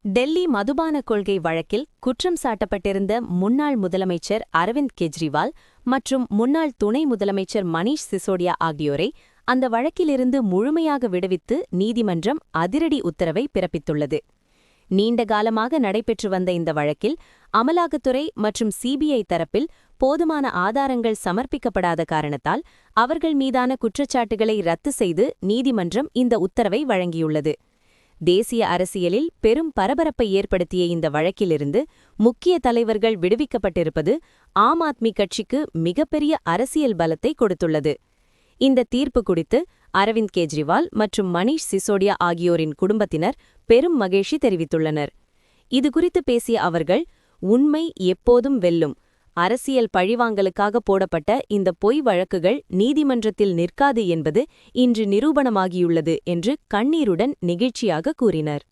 டெல்லி மதுபான கொள்கை வழக்கில் குற்றம் சாட்டப்பட்டிருந்த முன்னாள் முதலமைச்சர் அரவிந்த் கெஜ்ரிவால் மற்றும் முன்னாள் துணை முதலமைச்சர் மணீஷ் சிசோடியா ஆகியோரை அந்த வழக்கிலிருந்து முழுமையாக விடுவித்து நீதிமன்றம் அதிரடி உத்தரவை பிறப்பித்துள்ளது. நீண்ட காலமாக நடைபெற்று வந்த இந்த வழக்கில் அமலாக்கத்துறை மற்றும் சிபிஐ தரப்பில் போதுமான ஆதாரங்கள் சமர்ப்பிக்கப்படாத காரணத்தால் அவர்கள் மீதான குற்றச்சாட்டுகளை ரத்து செய்து நீதிமன்றம் இந்த உத்தரவை வழங்கியுள்ளது. தேசிய அரசியலில் பெரும் பரபரப்பை ஏற்படுத்திய இந்த வழக்கிலிருந்து முக்கிய தலைவர்கள் விடுவிக்கப்பட்டிருப்பது ஆம் ஆத்மி கட்சிக்கு மிகப்பெரிய அரசியல் பலத்தை கொடுத்துள்ளது. இந்த தீர்ப்பு குறித்து அரவிந்த் கெஜ்ரிவால் மற்றும் மணீஷ் சிசோடியா ஆகியோரின் குடும்பத்தினர் பெரும் மகிழ்ச்சி தெரிவித்துள்ளனர். இதுகுறித்து பேசிய அவர்கள், உண்மை எப்போதும் வெல்லும், அரசியல் பழிவாங்கலுக்காக போடப்பட்ட இந்த பொய் வழக்குகள் நீதிமன்றத்தில் நிற்காது என்பது இன்று நிரூபணமாகியுள்ளது என்று கண்ணீருடன் நெகிழ்ச்சியாக கூறினர்.